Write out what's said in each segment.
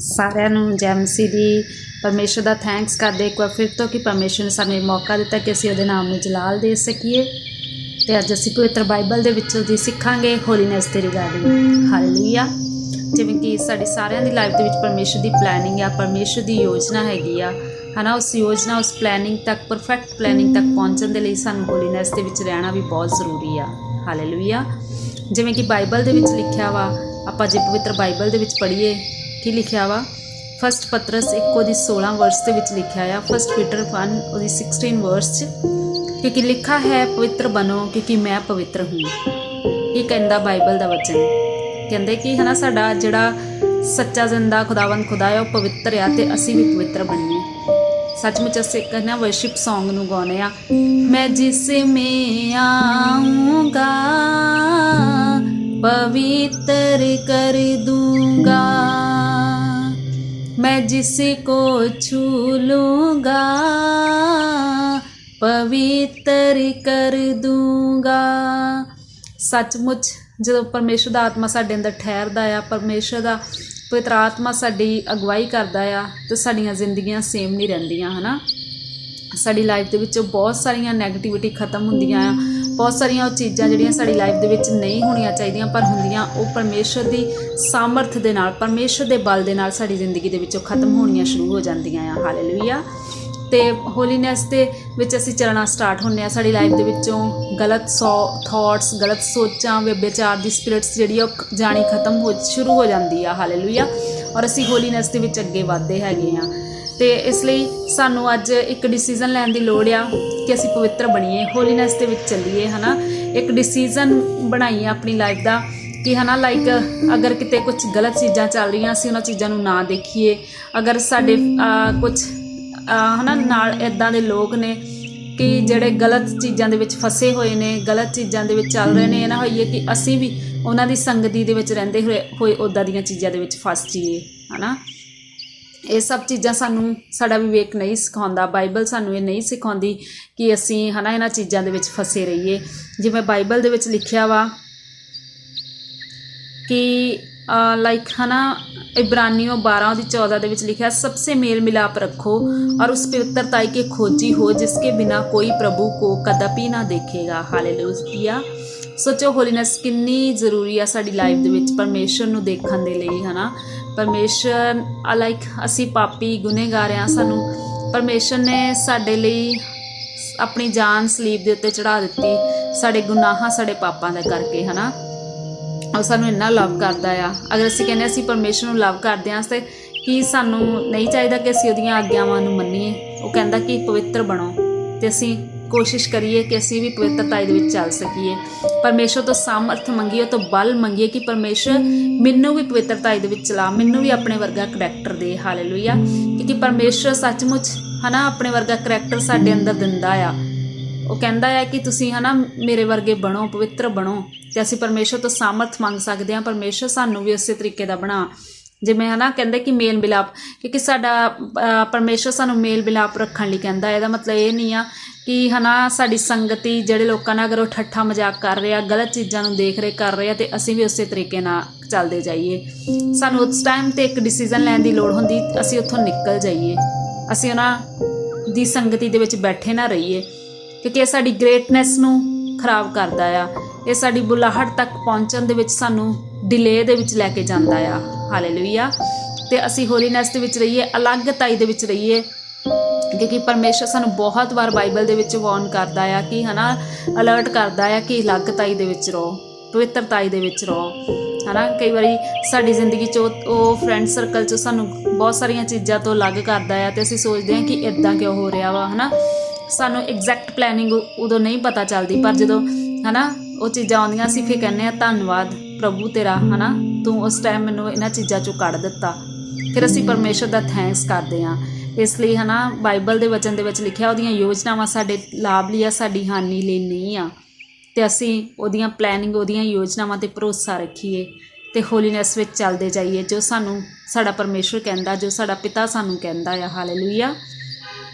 ਸਾਰਿਆਂ ਨੂੰ ਜੈ ਮਸੀਹ ਦੀ। ਪਰਮੇਸ਼ਰ ਦਾ ਥੈਂਕਸ ਕਰਦੇ ਇੱਕ ਵਾਰ ਫਿਰ ਤੋਂ ਕਿ ਪਰਮੇਸ਼ਰ ਨੇ ਸਾਨੂੰ ਇਹ ਮੌਕਾ ਦਿੱਤਾ ਕਿ ਅਸੀਂ ਉਹਦੇ ਨਾਮ ਨੂੰ ਜਲਾਲ ਦੇ ਸਕੀਏ। ਅਤੇ ਅੱਜ ਅਸੀਂ ਪਵਿੱਤਰ ਬਾਈਬਲ ਦੇ ਵਿੱਚੋਂ ਦੀ ਸਿੱਖਾਂਗੇ ਹੋਲੀਨੈਸ ਦੇ ਰਿਗਾਰਡਿੰਗ। ਹਾਲੇਲੂਇਆ। ਜਿਵੇਂ ਕਿ ਸਾਡੀ ਸਾਰਿਆਂ ਦੀ ਲਾਈਫ ਦੇ ਵਿੱਚ ਪਰਮੇਸ਼ਰ ਦੀ ਪਲੈਨਿੰਗ ਆ, ਪਰਮੇਸ਼ਰ ਦੀ ਯੋਜਨਾ ਹੈਗੀ ਆ, ਹੈ ਨਾ। ਉਸ ਯੋਜਨਾ, ਉਸ ਪਲੈਨਿੰਗ ਤੱਕ, ਪਰਫੈਕਟ ਪਲੈਨਿੰਗ ਤੱਕ ਪਹੁੰਚਣ ਦੇ ਲਈ ਸਾਨੂੰ ਹੋਲੀਨੈਸ ਦੇ ਵਿੱਚ ਰਹਿਣਾ ਵੀ ਬਹੁਤ ਜ਼ਰੂਰੀ ਆ। ਹਾਲੇਲੂਇਆ। ਜਿਵੇਂ ਕਿ ਬਾਈਬਲ ਦੇ ਵਿੱਚ ਲਿਖਿਆ ਵਾ, ਆਪਾਂ ਜੇ ਪਵਿੱਤਰ ਬਾਈਬਲ ਦੇ ਵਿੱਚ ਪੜ੍ਹੀਏ ਕੀ ਲਿਖਿਆ ਵਾ। ਫਸਟ ਪਤਰਸ 1:16 ਵਰਸ ਦੇ ਵਿੱਚ ਲਿਖਿਆ ਆ। ਫਸਟ ਪੀਟਰ 1:16 ਵਰਸ 'ਚ ਕਿਉਂਕਿ ਲਿਖਾ ਹੈ ਪਵਿੱਤਰ ਬਣੋ ਕਿਉਂਕਿ ਮੈਂ ਪਵਿੱਤਰ ਹੂੰ। ਇਹ ਕਹਿੰਦਾ ਬਾਈਬਲ ਦਾ ਵਚਨ। ਕਹਿੰਦੇ ਕਿ ਹੈ ਨਾ, ਸਾਡਾ ਜਿਹੜਾ ਸੱਚਾ ਜ਼ਿੰਦਾ ਖੁਦਾਵੰਦ ਖੁਦਾ ਹੈ ਉਹ ਪਵਿੱਤਰ ਆ ਅਤੇ ਅਸੀਂ ਵੀ ਪਵਿੱਤਰ ਬਣੀਏ। ਸੱਚਮੁੱਚ ਅਸੀਂ ਕਹਿੰਦੇ ਵਰਸ਼ਿਪ ਸੌਂਗ ਨੂੰ ਗਾਉਂਦੇ ਆ। ਮੈਂ ਜਿਸ ਮੇਂ ਆਊਂਗਾ पवित्र कर दूंगा, मैं जिसको छू लूँगा पवित्र कर दूंगा। सचमुच जो परमेश्वर दा आत्मा साडे अंदर ठहरदा आ, परमेश्वर दा पवित्र आत्मा साडी अगवाई करदा आ तो साडियां जिंदगियां सेम नहीं रहिंदियां, है ना। साडी लाइफ दे विच बहुत सारियां नैगेटिविटी खत्म हुंदियां आ, बहुत सारिया चीज़ां जिहड़ियां साडी लाइफ दे विच नहीं होणियां चाहीदियां पर हुंदियां वो परमेश्वर दी सामर्थ दे नाल, परमेश्वर दे बल दे नाल साडी जिंदगी दे विचों खत्म होणियां शुरू हो जांदियां आ। हालेलुया। ते होलीनैस दे विच असीं चलना स्टार्ट होने आ। साडी लाइफ दे विचों गलत थॉट्स, गलत सोचां, व्यभिचार दी स्पिरिट्स जिहड़ी आ जानी खत्म हो शुरू हो जांदी आ। हालेलुया। और असीं होलीनैस दे विच अगे वधदे हैगे आ। तो इसलिए सानू अज एक डिसीजन लैन की लोड़ आ कि असी पवित्र बनीए, होलीनैस के विच चलीए, है ना। एक डिसीजन बनाइए अपनी लाइफ का कि है ना, लाइक अगर किते कुछ गलत चीज़ां चल रही असी उन्हां चीज़ां नूं ना देखीए। अगर साडे कुछ है ना नाल इदां दे लोग ने कि जिहड़े गलत चीज़ां दे विच फसे हुए ने, गलत चीज़ां दे विच चल रहे ने, ना होइए कि असी भी उन्हां दी संगति दे विच रहिंदे होए उदां दीयां चीज़ां दे विच फस जाइए, है ना। ये सब चीज़ां सानू साडा विवेक नहीं सिखाउंदा, बाइबल सानू ये नहीं सिखाउंदी कि असी है ना इन्हां चीज़ां दे विच फसे रहिए। जिवें बाइबल दे विच लिखिया वा कि लाइक है ना, इब्रानियों 12:14 दे विच लिखिया, सबसे मेल मिलाप रखो और उस पवित्रता के खोजी हो जिसके बिना कोई प्रभु को कदापि ना देखेगा। हालेलुया। सोचो होलीनैस कितनी जरूरी आ साडी लाइफ दे विच परमेश्वर नूं देखण दे लई, है ना। परमेश्वर लाइक असी पापी गुनहगार हाँ, सानू परमेश्वर ने साडे लई अपनी जान सलीब दे उत्ते चढ़ा दित्ती साडे गुनाहां साडे पापां दे करके, है ना। और सानू इन्ना लव करदा आ। अगर असी कहने असी परमेश्वर नूं लव करदे हां ते कि सानू नहीं चाहिदा कि असी उहदियां आग्यावां नूं मन्नीए। वो कहंदा कि पवित्र बनो ते असी कोशिश करिए कि असी भी पवित्रता दे विच चल सकीए। परमेश्वर तो सामर्थ मंगीए, तो बल मंगीए कि परमेश्वर मैनू भी पवित्रता दे विच चला, मैनू भी अपने वर्गा करैक्टर दे। हालेलुया। क्योंकि परमेश्वर सचमुच है ना अपने वर्गा करैक्टर साडे अंदर दिंदा आ। वो कहंदा है कि तुसी है ना मेरे वर्गे बनो, पवित्र बनो, ते असी परमेश्वर तो सामर्थ मंग सकते हैं। परमेश्वर सानू भी उस तरीके का बना जिवें है ना, कहंदे कि मेल मिलाप, क्योंकि साडा परमेश्वर सानू मेल मिलाप रखण लई कहंदा। इहदा मतलब ये नहीं आ कि है ना साडी संगति जिहड़े लोकां नाल अगर वो ठट्ठा मजाक कर रहे हैं, गलत चीज़ां नूं देख रहे कर रहे हैं, तो असीं भी उस तरीके नाल चलते जाइए। सानू उस टाइम ते एक डिसीजन लैण दी लोड़ हुंदी, असीं उत्थों निकल जाइए, असीं उन्हां दी संगति दे विच बैठे ना रहिए, क्योंकि ये साडी ग्रेटनैस नूं खराब करदा आ। ये साडी बुलाहट तक पहुंचण दे विच सानू डिले दे विच लैके जांदा आ। हालेलुया। ते असीं होलीनैस दे विच रहिए, अलगताई दे विच रहिए, क्योंकि परमेश्वर सानू बहुत बार बाइबल दे विच वार्न करदा आ कि है ना, अलर्ट करदा आ कि अलगताई दे विच रहो, पवित्रताई दे विच रहो, है ना। कई बारी साडी जिंदगी चो वो फ्रेंड सर्कल चो सानू बहुत सारियां चीज़ां तो अलग करदा आ ते असीं सोचदे हां कि इदां क्यों हो रहा वा, है ना। सानू एग्जैक्ट प्लैनिंग उदों नहीं पता चलदी, पर जदों है ना वो चीज़ां आउंदियां असीं फिर कहने धन्नवाद प्रभु तेरा, है ना, तू उस टाइम मैनूं इन्हां चीज़ां चों कढ दित्ता। फिर असीं परमेश्वर दा थैंक्स करदे हां। इसलिए है ना बाइबल के वचन दे विच लिखिया उहदियां योजनावां साडे लाभ लई आ, साडी हानि लई नहीं आ। ते असीं उहदियां प्लैनिंग, उहदियां योजनावां ते भरोसा रखीए ते होलीनैस विच चलदे जाइए जो सानू साडा परमेश्वर कहंदा, जो साडा पिता सानू कहंदा आ। हालेलुया।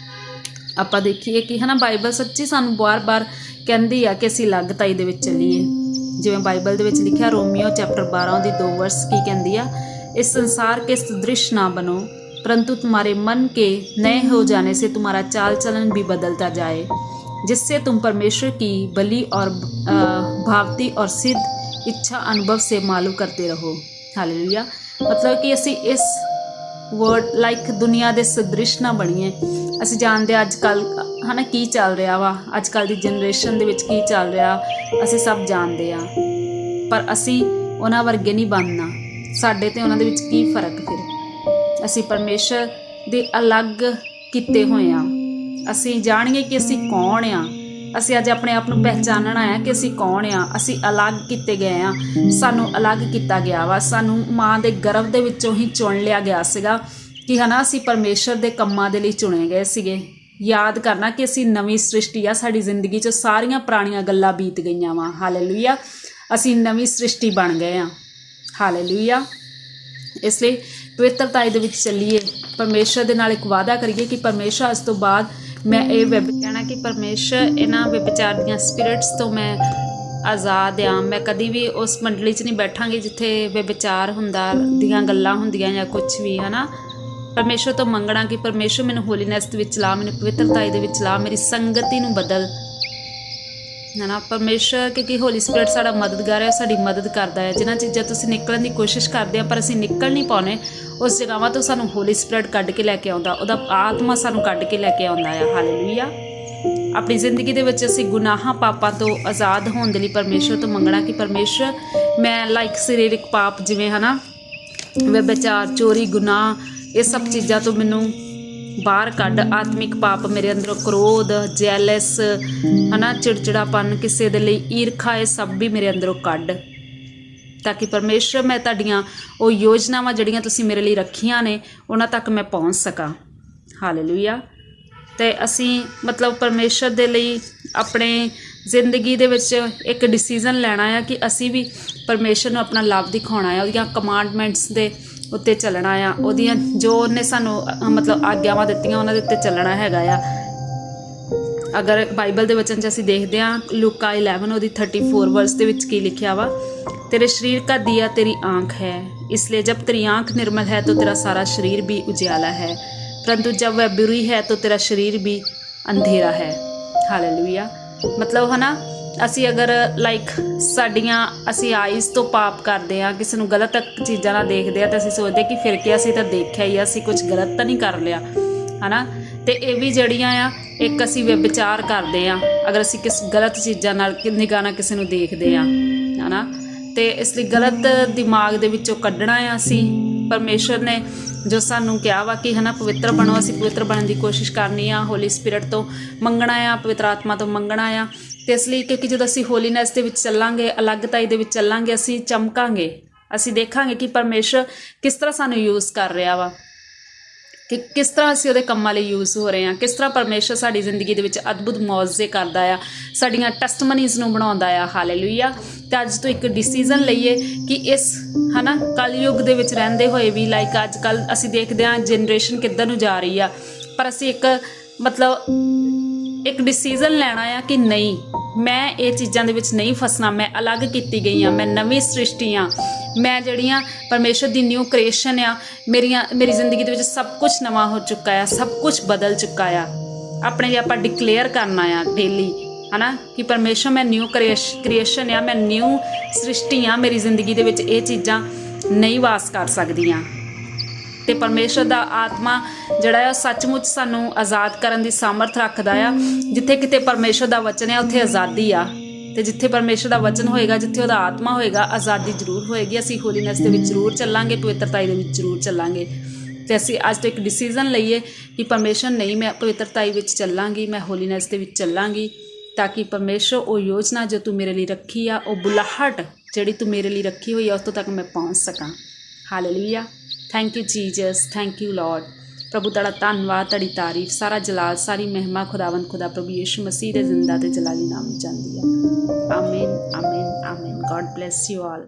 आपां देखीए कि है ना बाइबल सच्ची सानू बार बार कहंदी आ कि असीं अलगताई दे विच चलीए। जिवें बाइबल दे विच लिखिया रोमियो चैप्टर 12 दी 2 वर्स की कहंदी आ इस संसार के सदृश ना बनो, परंतु तुम्हारे मन के नए हो जाने से तुम्हारा चाल चलन भी बदलता जाए, जिससे तुम परमेश्वर की बलि और भावती और सिद्ध इच्छा अनुभव से मालूम करते रहो। हालेलुया। मतलब कि असी इस वर्ड लाइक दुनिया के सदृश ना बनीए। ਅਸੀਂ ਜਾਣਦੇ ਅੱਜ ਕੱਲ੍ਹ ਹੈ ਨਾ ਕੀ ਚੱਲ ਰਿਹਾ ਵਾ, ਅੱਜ ਕੱਲ੍ਹ ਦੀ ਜਨਰੇਸ਼ਨ ਦੇ ਵਿੱਚ ਕੀ ਚੱਲ ਰਿਹਾ ਅਸੀਂ ਸਭ ਜਾਣਦੇ ਹਾਂ, ਪਰ ਅਸੀਂ ਉਹਨਾਂ ਵਰਗੇ ਨਹੀਂ ਬਣਨਾ। ਸਾਡੇ ਅਤੇ ਉਹਨਾਂ ਦੇ ਵਿੱਚ ਕੀ ਫਰਕ ਫਿਰ? ਅਸੀਂ ਪਰਮੇਸ਼ਰ ਦੇ ਅਲੱਗ ਕੀਤੇ ਹੋਏ ਹਾਂ। ਅਸੀਂ ਜਾਣੀਏ ਕਿ ਅਸੀਂ ਕੌਣ ਹਾਂ। ਅਸੀਂ ਅੱਜ ਆਪਣੇ ਆਪ ਨੂੰ ਪਹਿਚਾਨਣਾ ਹੈ ਕਿ ਅਸੀਂ ਕੌਣ ਹਾਂ। ਅਸੀਂ ਅਲੱਗ ਕੀਤੇ ਗਏ ਹਾਂ, ਸਾਨੂੰ ਅਲੱਗ ਕੀਤਾ ਗਿਆ ਵਾ। ਸਾਨੂੰ ਮਾਂ ਦੇ ਗਰਭ ਦੇ ਵਿੱਚੋਂ ਹੀ ਚੁਣ ਲਿਆ ਗਿਆ ਸੀਗਾ ਕਿ ਹੈ ਨਾ ਅਸੀਂ ਪਰਮੇਸ਼ਰ ਦੇ ਕੰਮਾਂ ਦੇ ਲਈ ਚੁਣੇ ਗਏ ਸੀਗੇ। ਯਾਦ ਕਰਨਾ ਕਿ ਅਸੀਂ ਨਵੀਂ ਸ੍ਰਿਸ਼ਟੀ ਆ। ਸਾਡੀ ਜ਼ਿੰਦਗੀ 'ਚ ਸਾਰੀਆਂ ਪੁਰਾਣੀਆਂ ਗੱਲਾਂ ਬੀਤ ਗਈਆਂ ਵਾ। ਹਾਲੇਲੂਇਆ। ਅਸੀਂ ਨਵੀਂ ਸ੍ਰਿਸ਼ਟੀ ਬਣ ਗਏ ਹਾਂ। ਹਾਲੇਲੂਇਆ। ਇਸ ਲਈ ਪਵਿੱਤਰਤਾ ਦੇ ਵਿੱਚ ਚੱਲੀਏ, ਪਰਮੇਸ਼ਰ ਦੇ ਨਾਲ ਇੱਕ ਵਾਅਦਾ ਕਰੀਏ ਕਿ ਪਰਮੇਸ਼ਰ ਅੱਜ ਤੋਂ ਬਾਅਦ ਮੈਂ ਇਹ ਕਹਿਣਾ ਕਿ ਪਰਮੇਸ਼ਰ ਇਹਨਾਂ ਵਿਚਾਰ ਦੀਆਂ ਸਪਿਰਿਟਸ ਤੋਂ ਮੈਂ ਆਜ਼ਾਦ ਹਾਂ। ਮੈਂ ਕਦੀ ਵੀ ਉਸ ਮੰਡਲੀ 'ਚ ਨਹੀਂ ਬੈਠਾਂਗੀ ਜਿੱਥੇ ਵਿਚਾਰ ਹੁੰਦਾ ਦੀਆਂ ਗੱਲਾਂ ਹੁੰਦੀਆਂ ਜਾਂ ਕੁਛ ਵੀ ਹੈ ਨਾ। ਪਰਮੇਸ਼ਰ ਤੋਂ ਮੰਗਣਾ ਕਿ ਪਰਮੇਸ਼ਰ ਮੈਨੂੰ ਹੋਲੀਨੈਸ ਦੇ ਵਿੱਚ ਲਾ, ਮੈਨੂੰ ਪਵਿੱਤਰਤਾ ਦੇ ਵਿੱਚ ਲਾ, ਮੇਰੀ ਸੰਗਤੀ ਨੂੰ ਬਦਲ ਹੈ ਨਾ। ਪਰਮੇਸ਼ਰ ਕਿਉਂਕਿ ਹੋਲੀ ਸਪਿਰਿਟ ਸਾਡਾ ਮਦਦਗਾਰ ਹੈ, ਸਾਡੀ ਮਦਦ ਕਰਦਾ ਹੈ। ਜਿਨ੍ਹਾਂ ਚੀਜ਼ਾਂ ਤੋਂ ਅਸੀਂ ਨਿਕਲਣ ਦੀ ਕੋਸ਼ਿਸ਼ ਕਰਦੇ ਹਾਂ ਪਰ ਅਸੀਂ ਨਿਕਲ ਨਹੀਂ ਪਾਉਂਦੇ, ਉਸ ਜਗ੍ਹਾਵਾਂ ਤੋਂ ਸਾਨੂੰ ਹੋਲੀ ਸਪਿਰਿਟ ਕੱਢ ਕੇ ਲੈ ਕੇ ਆਉਂਦਾ, ਉਹਦਾ ਆਤਮਾ ਸਾਨੂੰ ਕੱਢ ਕੇ ਲੈ ਕੇ ਆਉਂਦਾ ਆ। ਹਾਲੇਲੂਇਆ। ਆਪਣੀ ਜ਼ਿੰਦਗੀ ਦੇ ਵਿੱਚ ਅਸੀਂ ਗੁਨਾਹਾਂ ਪਾਪਾਂ ਤੋਂ ਆਜ਼ਾਦ ਹੋਣ ਦੇ ਲਈ ਪਰਮੇਸ਼ਰ ਤੋਂ ਮੰਗਣਾ ਕਿ ਪਰਮੇਸ਼ਰ ਮੈਂ ਲਾਈਕ ਸਰੀਰਕ ਪਾਪ ਜਿਵੇਂ ਹੈ ਨਾ ਵਿਭਾਚਾਰ, ਚੋਰੀ, ਗੁਨਾਹ, ਇਹ ਸਭ ਚੀਜ਼ਾਂ ਤੋਂ ਮੈਨੂੰ ਬਾਹਰ ਕੱਢ। ਆਤਮਿਕ ਪਾਪ ਮੇਰੇ ਅੰਦਰੋਂ ਕ੍ਰੋਧ, ਜੈਲਸ ਹੈ ਨਾ, ਚਿੜਚਿੜਾਪਨ, ਕਿਸੇ ਦੇ ਲਈ ਈਰਖਾ, ਇਹ ਸਭ ਵੀ ਮੇਰੇ ਅੰਦਰੋਂ ਕੱਢ, ਤਾਂ ਕਿ ਪਰਮੇਸ਼ਰ ਮੈਂ ਤੁਹਾਡੀਆਂ ਉਹ ਯੋਜਨਾਵਾਂ ਜਿਹੜੀਆਂ ਤੁਸੀਂ ਮੇਰੇ ਲਈ ਰੱਖੀਆਂ ਨੇ ਉਹਨਾਂ ਤੱਕ ਮੈਂ ਪਹੁੰਚ ਸਕਾਂ। ਹਾਲੇਲੂਇਆ। ਅਤੇ ਅਸੀਂ ਮਤਲਬ ਪਰਮੇਸ਼ਰ ਦੇ ਲਈ ਆਪਣੇ ਜ਼ਿੰਦਗੀ ਦੇ ਵਿੱਚ ਇੱਕ ਡਿਸੀਜ਼ਨ ਲੈਣਾ ਆ ਕਿ ਅਸੀਂ ਵੀ ਪਰਮੇਸ਼ਰ ਨੂੰ ਆਪਣਾ ਲਵ ਦਿਖਾਉਣਾ ਆ, ਉਹਦੀਆਂ ਕਮਾਂਡਮੈਂਟਸ ਦੇ ਉੱਤੇ ਚੱਲਣਾ ਆ, ਉਹਦੀਆਂ ਜੋ ਉਹਨੇ ਸਾਨੂੰ ਮਤਲਬ ਆਗਿਆਵਾਂ ਦਿੱਤੀਆਂ ਉਹਨਾਂ ਦੇ ਉੱਤੇ ਚੱਲਣਾ ਹੈਗਾ ਆ। ਅਗਰ ਬਾਈਬਲ ਦੇ ਵਚਨ 'ਚ ਅਸੀਂ ਦੇਖਦੇ ਹਾਂ ਲੂਕਾ 11 ਉਹਦੀ 34 ਵਰਸ ਦੇ ਵਿੱਚ ਕੀ ਲਿਖਿਆ ਵਾ, तेरे शरीर का दिया तेरी आँख है, इसलिए जब तेरी आँख निर्मल है तो तेरा सारा शरीर भी उजाला है, परंतु जब वह बुरी है तो तेरा शरीर भी अंधेरा है। हालेलुया। मतलब है ना, ਅਸੀਂ ਅਗਰ ਲਾਈਕ ਸਾਡੀਆਂ ਅਸੀਂ ਆਈਜ਼ ਤੋਂ ਪਾਪ ਕਰਦੇ ਹਾਂ, ਕਿਸੇ ਨੂੰ ਗਲਤ ਚੀਜ਼ਾਂ ਨਾਲ ਦੇਖਦੇ ਹਾਂ ਤਾਂ ਅਸੀਂ ਸੋਚਦੇ ਕਿ ਫਿਰ ਕੇ ਅਸੀਂ ਤਾਂ ਦੇਖਿਆ ਹੀ, ਅਸੀਂ ਕੁਝ ਗਲਤ ਤਾਂ ਨਹੀਂ ਕਰ ਲਿਆ ਹੈ ਨਾ। ਅਤੇ ਇਹ ਵੀ ਜਿਹੜੀਆਂ ਆ ਇੱਕ ਅਸੀਂ ਵਿਚਾਰ ਕਰਦੇ ਹਾਂ ਅਗਰ ਅਸੀਂ ਕਿਸ ਗਲਤ ਚੀਜ਼ਾਂ ਨਾਲ ਨਿਗਾਹ ਨਾਲ ਕਿਸੇ ਨੂੰ ਦੇਖਦੇ ਹਾਂ ਹੈ ਨਾ। ਅਤੇ ਇਸ ਲਈ ਗਲਤ ਦਿਮਾਗ ਦੇ ਵਿੱਚੋਂ ਕੱਢਣਾ ਆ ਅਸੀਂ। ਪਰਮੇਸ਼ਰ ਨੇ ਜੋ ਸਾਨੂੰ ਕਿਹਾ ਵਾ ਕਿ ਹੈ ਨਾ ਪਵਿੱਤਰ ਬਣੋ, ਅਸੀਂ ਪਵਿੱਤਰ ਬਣਨ ਦੀ ਕੋਸ਼ਿਸ਼ ਕਰਨੀ ਆ, ਹੋਲੀ ਸਪਿਰਿਟ ਤੋਂ ਮੰਗਣਾ ਆ, ਪਵਿੱਤਰ ਆਤਮਾ ਤੋਂ ਮੰਗਣਾ ਆ। ਅਤੇ ਇਸ ਲਈ ਕਿਉਂਕਿ ਜਦੋਂ ਅਸੀਂ ਹੋਲੀਨੈਸ ਦੇ ਵਿੱਚ ਚੱਲਾਂਗੇ, ਅਲੱਗਤਾਈ ਦੇ ਵਿੱਚ ਚੱਲਾਂਗੇ, ਅਸੀਂ ਚਮਕਾਂਗੇ, ਅਸੀਂ ਦੇਖਾਂਗੇ ਕਿ ਪਰਮੇਸ਼ਰ ਕਿਸ ਤਰ੍ਹਾਂ ਸਾਨੂੰ ਯੂਜ਼ ਕਰ ਰਿਹਾ ਵਾ, ਕਿ ਕਿਸ ਤਰ੍ਹਾਂ ਅਸੀਂ ਉਹਦੇ ਕੰਮਾਂ ਲਈ ਯੂਜ਼ ਹੋ ਰਹੇ ਹਾਂ, ਕਿਸ ਤਰ੍ਹਾਂ ਪਰਮੇਸ਼ਰ ਸਾਡੀ ਜ਼ਿੰਦਗੀ ਦੇ ਵਿੱਚ ਅਦਭੁਤ ਮੌਜਜ਼ੇ ਕਰਦਾ ਆ, ਸਾਡੀਆਂ ਟੈਸਟਮਨੀਜ਼ ਨੂੰ ਬਣਾਉਂਦਾ ਆ। ਹਾਲੇਲੂਇਆ। ਅਤੇ ਅੱਜ ਤੋਂ ਇੱਕ ਡਿਸੀਜ਼ਨ ਲਈਏ ਕਿ ਇਸ ਹੈ ਨਾ ਕਲਯੁੱਗ ਦੇ ਵਿੱਚ ਰਹਿੰਦੇ ਹੋਏ ਵੀ ਲਾਈਕ ਅੱਜ ਕੱਲ੍ਹ ਅਸੀਂ ਦੇਖਦੇ ਹਾਂ ਜਨਰੇਸ਼ਨ ਕਿੱਧਰ ਨੂੰ ਜਾ ਰਹੀ ਆ, ਪਰ ਅਸੀਂ ਇੱਕ ਮਤਲਬ ਇੱਕ ਡਿਸੀਜ਼ਨ ਲੈਣਾ ਆ ਕਿ ਨਹੀਂ, ਮੈਂ ਇਹ ਚੀਜ਼ਾਂ ਦੇ ਵਿੱਚ ਨਹੀਂ ਫਸਣਾ, ਮੈਂ ਅਲੱਗ ਕੀਤੀ ਗਈ ਹਾਂ, ਮੈਂ ਨਵੀਂ ਸ੍ਰਿਸ਼ਟੀ ਹਾਂ, ਮੈਂ ਜਿਹੜੀਆਂ ਪਰਮੇਸ਼ਰ ਦੀ ਨਿਊ ਕ੍ਰੀਏਸ਼ਨ ਆ, ਮੇਰੀ ਜ਼ਿੰਦਗੀ ਦੇ ਵਿੱਚ ਸਭ ਕੁਝ ਨਵਾਂ ਹੋ ਚੁੱਕਾ ਆ, ਸਭ ਕੁਝ ਬਦਲ ਚੁੱਕਾ ਆ। ਆਪਣੇ ਆਪਾਂ ਡਿਕਲੇਅਰ ਕਰਨਾ ਆ ਡੇਲੀ ਹੈ ਨਾ ਕਿ ਪਰਮੇਸ਼ਰ ਮੈਂ ਨਿਊ ਕ੍ਰੀਏਸ਼ਨ ਆ, ਮੈਂ ਨਿਊ ਸ੍ਰਿਸ਼ਟੀ ਆ, ਮੇਰੀ ਜ਼ਿੰਦਗੀ ਦੇ ਵਿੱਚ ਇਹ ਚੀਜ਼ਾਂ ਨਹੀਂ ਵਾਸ ਕਰ ਸਕਦੀਆਂ। ਅਤੇ ਪਰਮੇਸ਼ਰ ਦਾ ਆਤਮਾ ਜਿਹੜਾ ਆ ਸੱਚਮੁੱਚ ਸਾਨੂੰ ਆਜ਼ਾਦ ਕਰਨ ਦੀ ਸਾਮਰਥ ਰੱਖਦਾ ਆ। ਜਿੱਥੇ ਕਿਤੇ ਪਰਮੇਸ਼ਰ ਦਾ ਵਚਨ ਆ ਉੱਥੇ ਆਜ਼ਾਦੀ ਆ, ਅਤੇ ਜਿੱਥੇ ਪਰਮੇਸ਼ਰ ਦਾ ਵਚਨ ਹੋਏਗਾ, ਜਿੱਥੇ ਉਹਦਾ ਆਤਮਾ ਹੋਏਗਾ, ਆਜ਼ਾਦੀ ਜ਼ਰੂਰ ਹੋਏਗੀ। ਅਸੀਂ ਹੋਲੀਨੈਸ ਦੇ ਵਿੱਚ ਜ਼ਰੂਰ ਚੱਲਾਂਗੇ, ਪਵਿੱਤਰਤਾ ਦੇ ਵਿੱਚ ਜ਼ਰੂਰ ਚੱਲਾਂਗੇ। ਅਤੇ ਅਸੀਂ ਅੱਜ ਤੋਂ ਇੱਕ ਡਿਸੀਜ਼ਨ ਲਈਏ ਕਿ ਪਰਮੇਸ਼ਰ ਨਹੀਂ, ਮੈਂ ਪਵਿੱਤਰਤਾ ਵਿੱਚ ਚੱਲਾਂਗੀ, ਮੈਂ ਹੋਲੀਨੈਸ ਦੇ ਵਿੱਚ ਚੱਲਾਂਗੀ, ਤਾਂ ਕਿ ਪਰਮੇਸ਼ਰ ਉਹ ਯੋਜਨਾ ਜੋ ਤੂੰ ਮੇਰੇ ਲਈ ਰੱਖੀ ਆ, ਉਹ ਬੁਲਾਹਟ ਜਿਹੜੀ ਤੂੰ ਮੇਰੇ ਲਈ ਰੱਖੀ ਹੋਈ ਆ, ਉਸ ਤੋਂ ਤੱਕ ਮੈਂ ਪਹੁੰਚ ਸਕਾਂ। Hallelujah. Thank you Jesus, thank you lord. ਪ੍ਰਭੂ ਤੁਹਾਡਾ ਧੰਨਵਾਦ, ਤੁਹਾਡੀ ਤਾਰੀਫ, ਸਾਰਾ ਜਲਾਲ, ਸਾਰੀ ਮਹਿਮਾ ਖੁਦਾਵੰਦ ਖੁਦਾ ਪ੍ਰਭੂ ਯਿਸੂ ਮਸੀਹ ਦੇ ਜ਼ਿੰਦਾ ਅਤੇ ਜਲਾਲੀ ਨਾਮ ਵਿੱਚ ਜਾਂਦੀ ਹੈ। ਆਮੀਨ, ਆਮੀਨ, ਆਮੀਨ। God bless you all.